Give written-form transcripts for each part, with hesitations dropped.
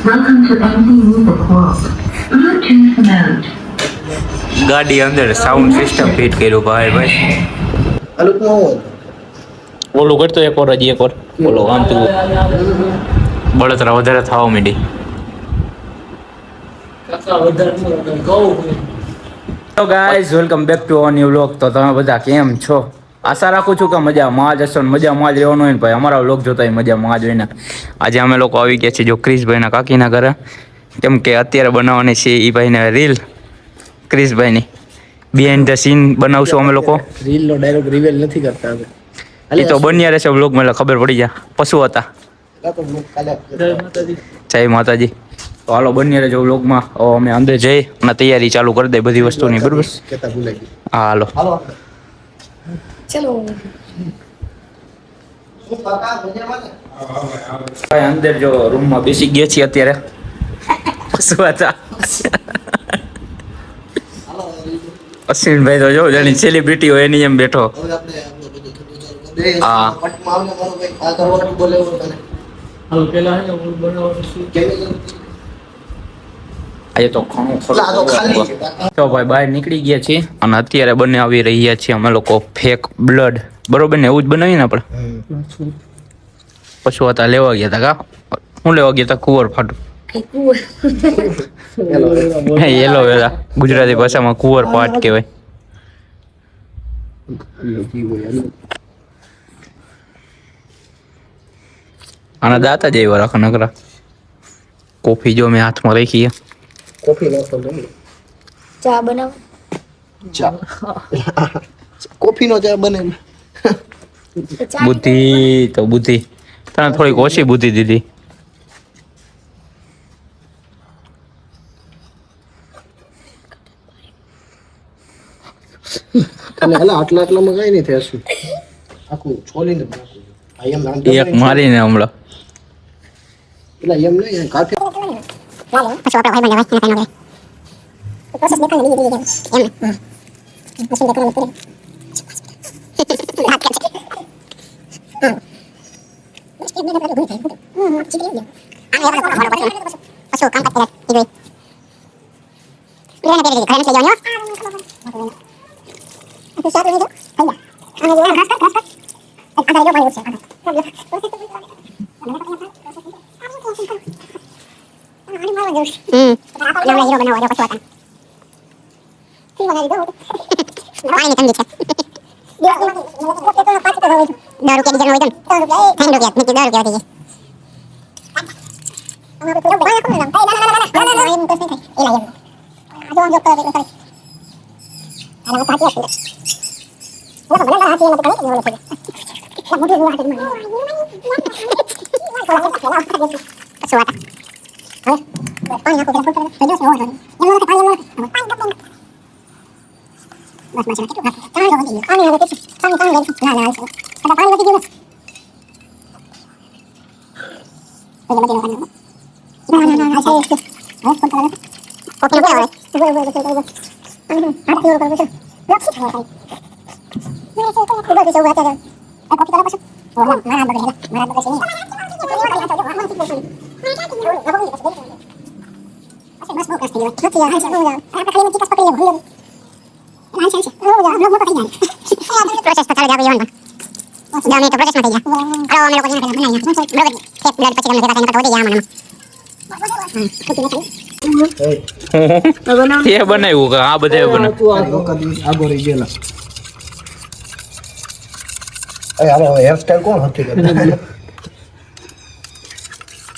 Welcome to NC Music World. Bluetooth mode. ગાડી અંદર sound system fit કર્યું ભાઈ આલું તો ઓલું કરતો એક વાર હજી એક વાર બોલો આમ તો બળતરા વધારે થવા માંડી. તો guys welcome back to a new vlog. તો તમે બધા કેમ છો? આશા રાખું છું કે મજામાં જ હશો ને મજામાં જ રહેવાનું હોય ને ભાઈ. અમારા વ્લોગ જોતા હોય મજામાં જ હોય ને. આજે અમે લોકો આવી ગયા છીએ જો ક્રિશભાઈના કાકીના ઘરે, કેમ કે અત્યારે બનાવવાની છે એ ભાઈને રીલ. ક્રિશભાઈની બિહાઇન્ડ ધ સીન બનાવશું અમે લોકો. રીલ નો ડાયરેક્ટ રિવીલ નથી કરતા હવે. એ તો બન્યા રહેશે વ્લોગમાં એટલે ખબર પડી જાય. પશુ હતા. જય માતાજી. તો હાલો બન્યા રહેજો વ્લોગમાં. અમે અંદર જઈ અને તૈયારી ચાલુ કરી દઈએ બધી વસ્તુની, બરોબર? કેતા ભૂલાઈ ગયું. હા હાલો. ચલો ભાઈ અંદર જો રૂમમાં બેસી ગયા છીએ અત્યારે. પશુ હતા. અશ્વિનભાઈ તો જો જાણી સેલિબ્રિટી હોય એની એમ બેઠો. હા. આજે તો ઘણું તો ભાઈ બહાર નીકળી ગયા છીએ અને અત્યારે બંને આવી રહ્યા છીએ અમે લોકો ફેક બ્લડ, બરોબર ને? એવું જ બનાવીએ ને આપણે. પશુ હતા લેવા ગયા હતા કા? શું લેવા ગયા હતા? કુંવર ફાટું. એલોવેરા ગુજરાતી ભાષામાં કુંવર પાટ કહેવાય. આના દાંત જ એવા રાખો નકરા. કોફી જો મેં હાથમાં રાખી. કોફી નાખો નહીં. ચા બનાવ. ચા કોફી નો ચા બને. બુદ્ધિ તો બુદ્ધિ તને થોડીક ઓછી બુદ્ધિ દીધી. અને હલા આટલામાં કઈ નહીં થશે. આખું છોલીને નાખું. આ એમ એક મારીને હમણાં એટલે એમ નહીં કાફી પછી આપણા ભાઈ બંને વાંચીને કાંઈ નોકરી પ્રોસેસ દેખાને બીજી એમ પછી દેખાને નોકરી એ બનાવ્યું કે આ બધા બનાવ્યું. આગો રહી ગયેલા. હાલો હેરસ્ટાઈલ કોણ હતી?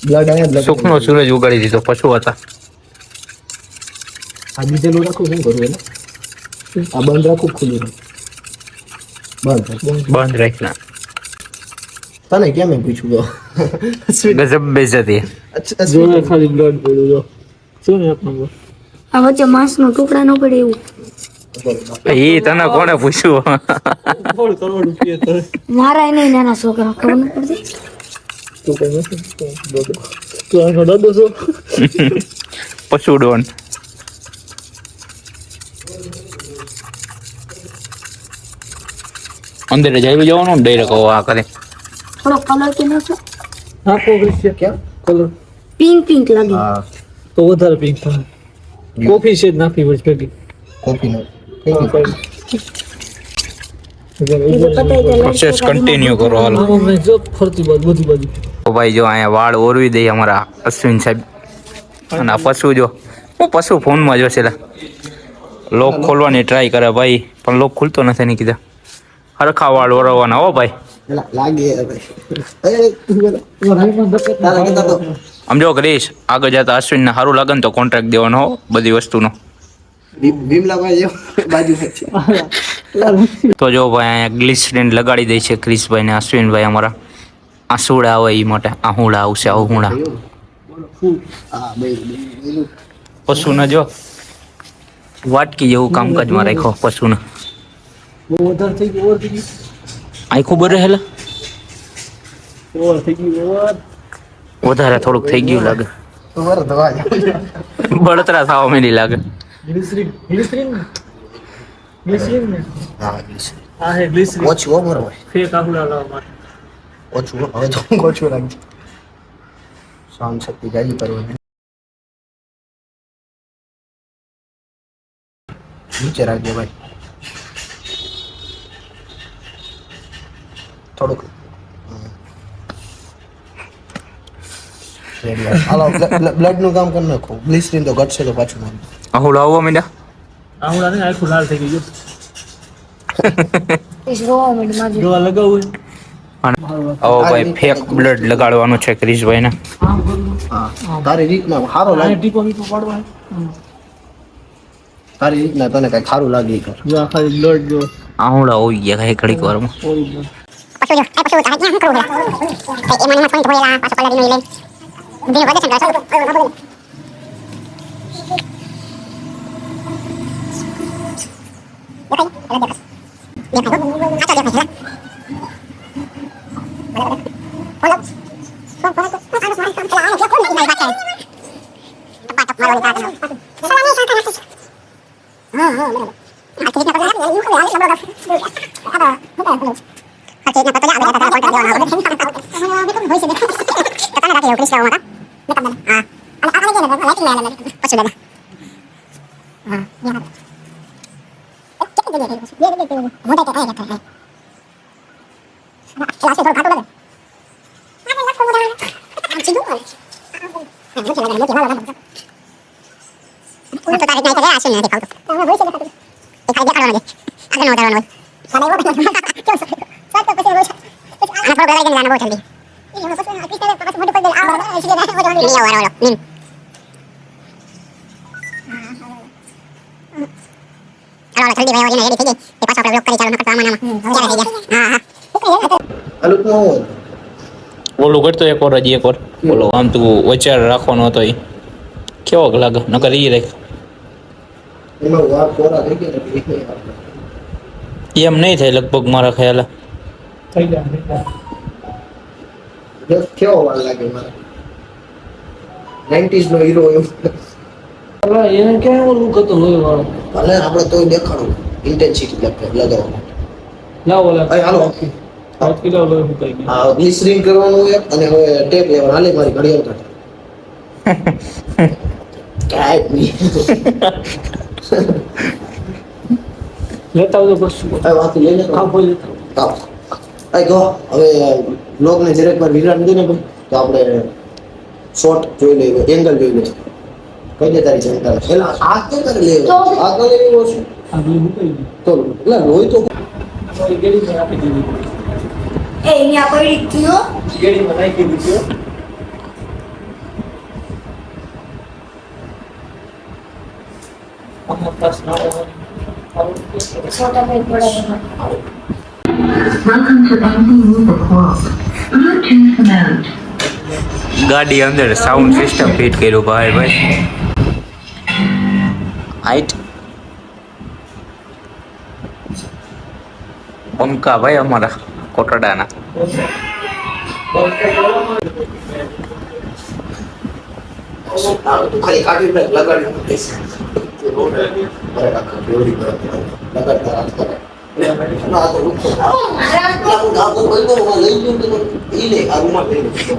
બ્લડ આયા સુખનો સૂરજ ઉગાડી દીધો. પશુ હતા. આ બીજેલું રાખું શું કરું એને? આ બંધ રાખું ખુલ્લું બંધ રાખના. તને કેમ એમ પૂછ્યું? ગજબ બેઇજ્જતી. જો ખાલી બ્લડ પડ્યું જો. શું ને આપનો આ વચ્ચે માંસનો ટુકડા ન પડે એવું. એ તને કોણે પૂછ્યું? કરોડ રૂપિયા મારા એ નહીં નાના છોકરા ખબર ન પડતી. તું કઈ નથી તું આનો દાદો છો? પશુ ડોન. અંદર જઈ જવાનું ને ડાયરેક્ટ આ કરે. થોડો કલર કે નાખો. નાખો વિશે કેમ કલર પિંક પિંક લાગે. હા તો વધારે પિંક થાય. કોફી શેડ નાખવી પડશે ભેગી. કોફી નો એટલે પતાઈ જાય પ્રોસેસ કન્ટિન્યુ કરો હાલો. આમાં મેં જો ફરતી બાજુ બધી બાજુ. તો ભાઈ જો અહીંયા વાળ ઓરવી દઈએ અમારા અશ્વિન સાહેબ. અને આ પશુ જો હું પશુ ફોનમાં જોશે લા. લોક ખોલવાની ટ્રાય કરે ભાઈ પણ લોક ખુલતો નથી ની કીધા. હરખા વાળ ઓરવવાના હો ભાઈ. લાગે આમ જો કરીશ આગળ જતા અશ્વિનને સારું લાગે ને તો કોન્ટ્રાક્ટ દેવાનો હો બધી વસ્તુનો. ભીમલાભાઈ બાજુ છે. તો જો ભાઈ અહીંયા ગ્લિસરીન લગાડી દે છે ક્રિશભાઈ ને અશ્વિનભાઈ અમારા. આંસુડા આવે એ માટે આહુડા આવશે આહુડા. હા ભાઈ પશુને જો વાટકી જેવું કામકાજમાં રાખ્યો પશુને. બહુ વધારે થઈ ગયું ઓવર થઈ ગયું. આખું બરે હેલા ઓવર થઈ ગયું ઓવર. વધારે થોડુંક થઈ ગયું લાગે. તમારે દવા જાવ. બળતરા થવા માંડી લાગે. ગ્લિસરીન ગ્લિસરીન ગ્લિસરીન ને હા આ હે ગ્લિસરીન. ઓછું ઓવર હોય ફેક આહુડા લાવવા માટે. ઓછું હવે તો ઓછું લાગે. સહન શક્તિ જાજી કરવાની. નીચે રાખજો ભાઈ થોડુંક. હાલો બ્લડ નું કામ કરી નાખો. ગ્લિસરીન તો ઘટશે તો પાછું મારું. આહુડા આવવા માંડ્યા. આહુડા ને આખું લાલ થઈ ગયું. રોવા માંડે મારી. દવા લગાવું ઓ ભાઈ ફેક બ્લડ લગાડવાનું છે ક્રિશભાઈ ને. હા તારી રીતના સારો આ લાગે. ટીપો મીપો પાડવા. તારી રીતના તને કઈ સારું લાગે કર. જો આ ખાલી બ્લડ જો આહુડા હોઈ ગયા કઈ ઘડીક વારમાં. ઓરિજિનલ. પશુ જો આ પશુ તારે ક્યાં કરવું છે એ મને ફોન ધોયેલા પાછો પલાળી નો લઈ દિન વધે છે ને ઓલું કરતો એક વાર હજી એક વાર ઓલો આમ તું વચાર રાખવાનો હતો એ કેવો લાગે નકર ઈ રાખ. એમાં વાર કોરા થઈ ગયા એમ નહીં થાય લગભગ મારા ખ્યાલે. થઈ જાય. કેવો વાર લાગે મારે 90s નો હીરો એમ. એને ક્યાં ઓલું કરતો લોહી વાળો. ભલે આપણે તોય દેખાડું ઇન્ટેન્સિટી લગાવવાનું. લાવો લે. ભાઈ હાલો. 5 કિલો લોહી મુકાઈ ગયું. આ ગ્લિસરીન કરવાનું એક અને હવે ટેપ લેવાનું. હાલે મારી ઘડિયાળ કાઢ. કાઈ નહીં. લેતા આવજો પશુ. આ વાત લઈને કામ કોઈ લેતા આવો. આઈ ગો હવે બ્લોગને જરાક વાર વિરામ દે ને ભાઈ તો આપણે શોર્ટ જોઈ લઈએ એંગલ જોઈ લઈએ. કઈ દે તારી જનતા એલા આ કે કરે લે આ તો લેવી ઓછું આ લોહી મુકાઈ ગયું. તો એટલે લોહી તો લોહી ગેડીમાં રાખી દીધી. એ અહીંયા પડી ગયો. ગેડીમાં નાખી દીધી. આમાં પાસ ના આવે. છોટા ભાઈ પડે. Welcome to MD Music World. Bluetooth mode. ગાડી અંદર સાઉન્ડ સિસ્ટમ ફિટ કર્યું ભાઈ ભાઈ. હાઈટ પંખા ભાઈ અમારા કોટડાના. ખાલી કાઢી ને લગાડી દઈશ બરાબર બેવડી લગાડતા રાખતા ના તો રૂપ આ તો બોલ તો લઈ ગયો તો ઈ લે આ રૂમમાં લઈ ગયો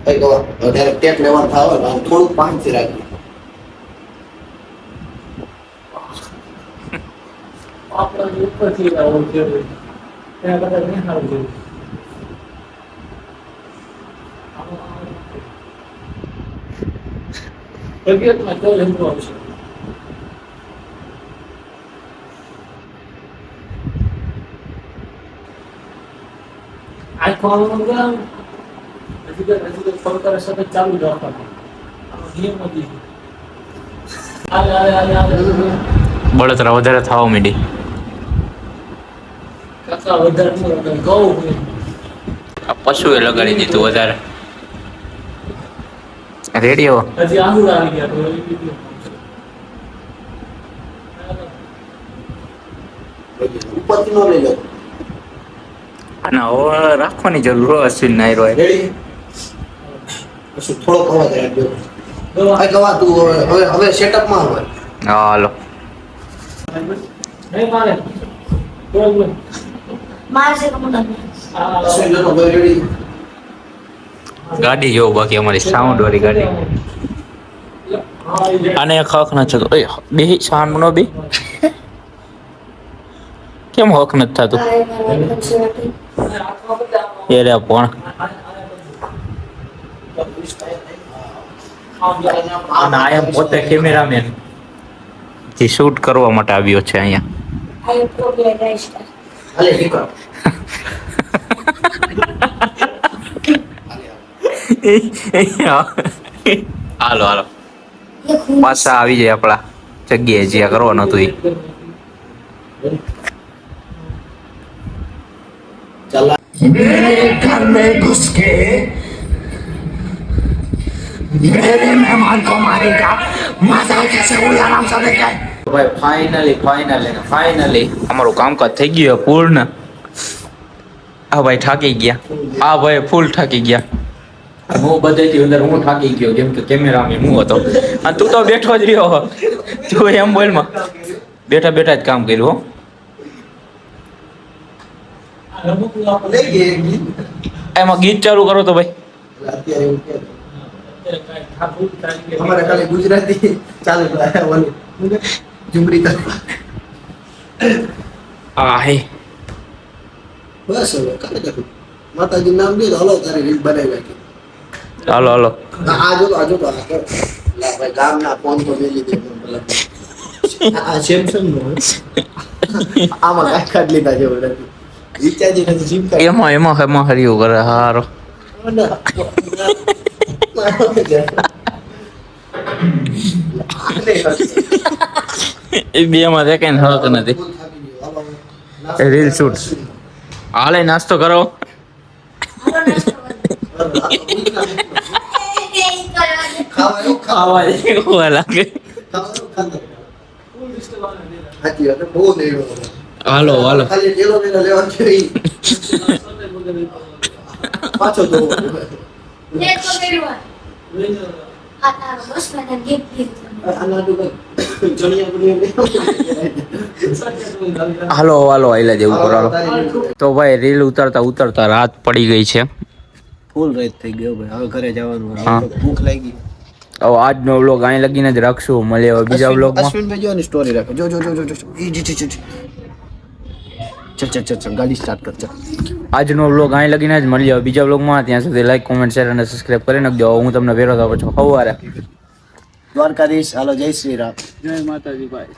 કઈ કહો ડાયરેક્ટ ટેક લેવાનું થાય ને થોડુંક પાણીથી રાખી આપણે ઉપરથી આવું જોઈએ ત્યાં બધા નહીં સારું જોઈએ તબિયતમાં તો લેવું આવશે આ ખવાનું ગામ હજી સરકારે સતત ચાલુ જ રાખવાનું નિયમ નથી બળતરા વધારે થવા માંડી. કાકા વધારે ઘઉં આ પશુએ લગાડી દીધું વધારે. રેડિયો હજી આંગુર આવી ગયા તો એ બીજું. ઉપરથી નો લઈ લો અને હવે રાખવાની જરૂર હોય અશ્વિન નાયરો રેડી પછી થોડોક અવાજ રાખજો કઈ કવા તું હવે સેટઅપમાં હોય હાલો નહીં મારે બોલ મારશે તો મને અશ્વિન જતો ભાઈ રેડી ગાડી જોવો બાકી અમારી સાઉન્ડ વાળી ગાડી. આને એક હક નથી થતો. બે સાઉન્ડ નો બી કેમ હક નથી થતું? એ રે પણ અને આ એમ પોતે કેમેરામેન જે શૂટ કરવા માટે આવ્યો છે અહીંયા. હાલે નીકળ હાલો હાલો પાછા આવી જાય આપણા જગ્યાએ જ્યાં કરવાનું હતું એ. ચલા घर में घुस के मेरे मेहमान को मारेगा मजा कैसे हुई आराम से देखे ભાઈ ફાઇનલી અમારું કામકાજ થઈ ગયું પૂર્ણ. આ ભાઈ થાકી ગયા. આ ભાઈ ફૂલ થાકી ગયા. હું બધેથી અંદર હું થાકી ગયો કેમ કે કેમેરામેન હું હતો અને તું તો બેઠો જ રહ્યો. તું એમ બોલમાં બેઠા બેઠા જ કામ કર્યું. લઈ ગઈ એમાં ગીત ચાલુ કરો તો ભાઈ. અત્યારે એવું કે અમારે ખાલી ગુજરાતી ચાલુ થાય ઓલું ઝુમરી તક આ હે બસ હવે કાલે કરું માતાજી નામ દે હલો તારી રીલ બનાવી નાખી હાલો હાલો આ જો આ કર લા ભાઈ ગામના ફોન તો મેલી દે આ સેમસંગ નો આમાં કાઈ કાઢ લીધા જેવો નથી વિચારજી નથી જીમ કાઢ એમાં હરિયો કરે હારો. એ બે માં દેખાય ને હક નથી. રીલ શૂટ હાલે નાસ્તો કરો. ખાવા જેવું લાગે. સાચી વાત બહુ લેવો હાલો હાલો ખાલી જેલો લેવા જોઈએ પાછો તો હાલો હાલો આઈલા જેવું કરો હાલો. તો ભાઈ રીલ ઉતરતા રાત પડી ગઈ છે. ફૂલ રાત થઈ ગયો ભાઈ હવે ઘરે જવાનું હા. ભૂખ લાગી હવે આજનો વ્લોગ અહીં લગીને જ રાખશું. મળીએ હવે બીજા વ્લોગમાં. અશ્વિનભાઈ જો સ્ટોરી રાખો જો ચલ ગાડી સ્ટાર્ટ કર ચલ આજનો વ્લોગ અહીં લગીને જ મળીએ હવે બીજા વ્લોગમાં. ત્યાં સુધી લાઈક કોમેન્ટ શેર અને સબસ્ક્રાઇબ કરી નાખજો. હું તમને વેરો તો પછી સવારે દ્વારકાધીશ હાલો જય શ્રી રામ જય માતાજી ભાઈ.